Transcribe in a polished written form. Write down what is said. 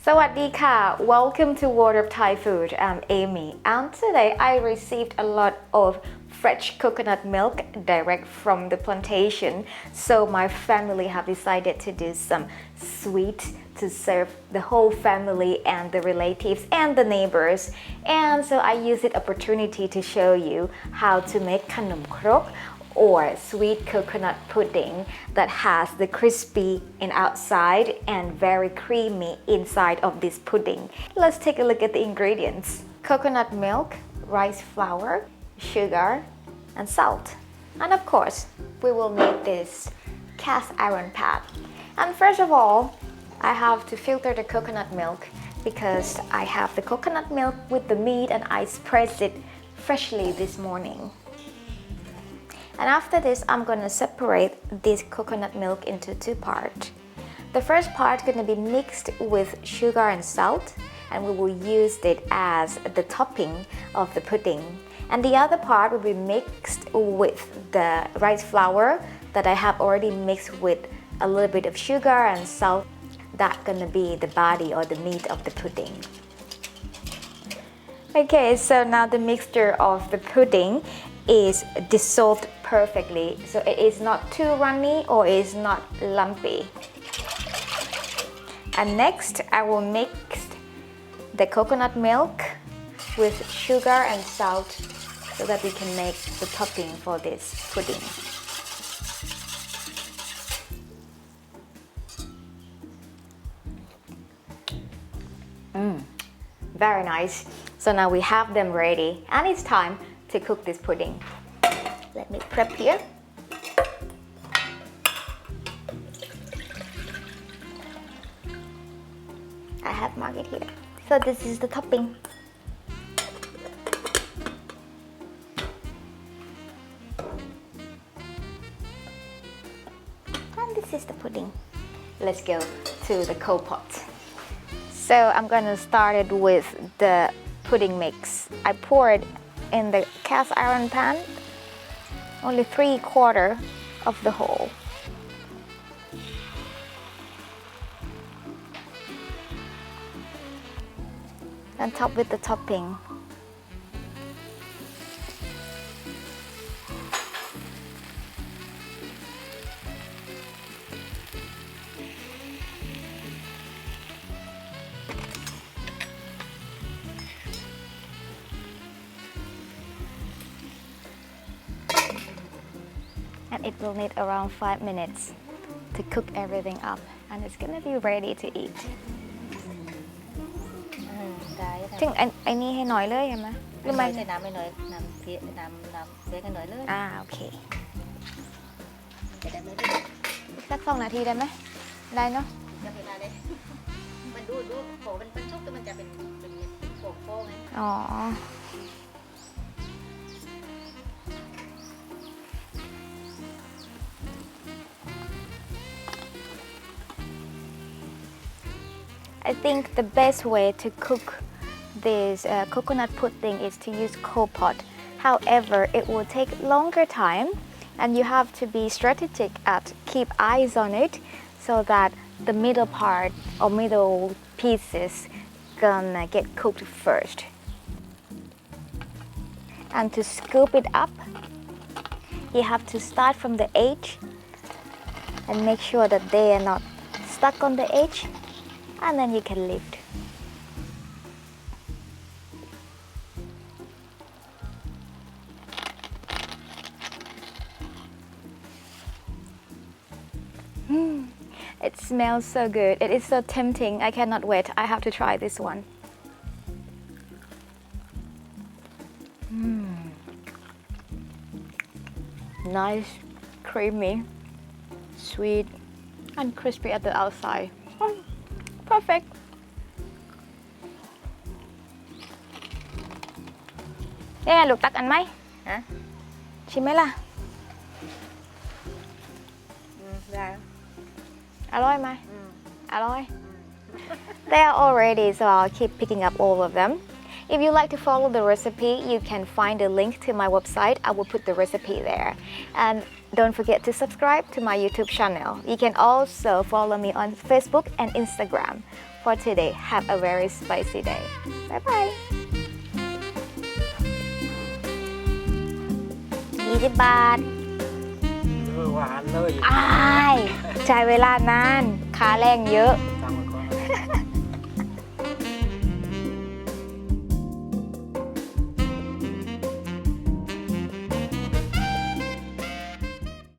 สวัสดีค่ะ Welcome to World of Thai Food. I'm Amy, and today I received a lot of fresh coconut milk direct from the plantation. So my family have decided to do some sweet to serve the whole family and the relatives and the neighbors. And so I use this opportunity to show you how to make Khanom Krok or sweet coconut pudding that has the crispy in outside and very creamy inside of this pudding. Let's take a look at the ingredients. Coconut milk, rice flour, sugar, and salt. And of course, we will need this cast iron pan. And first of all, I have to filter the coconut milk because I have the coconut milk with the meat and I pressed it freshly this morning. And after this, I'm gonna separate this coconut milk into two parts. The first part is gonna be mixed with sugar and salt, and we will use it as the topping of the pudding. And the other part will be mixed with the rice flour that I have already mixed with a little bit of sugar and salt. That's gonna be the body or the meat of the pudding. Okay, so now the mixture of the pudding is dissolved perfectly, so it is not too runny or is not lumpy. And next I will mix the coconut milk with sugar and salt so that we can make the topping for this pudding. Very nice. So now we have them ready and it's time to cook this pudding. Let me prep here. I have marked it here. So this is the topping. And this is the pudding. Let's go to the cold pot. So I'm gonna start it with the pudding mix. I pour it in the cast iron pan, only 3/4 of the whole. And top with the topping. And it will need around 5 minutes to cook everything up and it's gonna be ready to eat. ถึงไอ้นี่ให้น้อยเลยใช่ไหมหรือไม่ใส่น้ำให้น้อยน้ำเสียกันน้อยเลยโอเคจะได้ไหมสัก2 นาทีได้ไหมได้เนาะจะเวลาได้มันดูโผมันชุบแต่มันจะเป็นโป่งๆไงอ๋อI think the best way to cook this coconut pudding is to use cold pot. However, it will take longer time and you have to be strategic at keep eyes on it so that the middle part or middle pieces gonna get cooked first. And to scoop it up, you have to start from the edge and make sure that they are not stuck on the edge. And then you can lift. It smells so good. It is so tempting. I cannot wait. I have to try this one. Nice, creamy, sweet, and crispy at the outside. Perfect. นี่ไงลูกตักอันไหมชิมไหมล่ะได้อร่อยไหมอร่อย They are all ready, so I'll keep picking up all of them. If you like to follow the recipe, you can find a link to my website. I will put the recipe there. And don't forget to subscribe to my YouTube channel. You can also follow me on Facebook and Instagram. For today, have a very spicy day. Bye bye. 20 บาท หวานเลย อ้ายใช้เวลานานค่าแรงเยอะ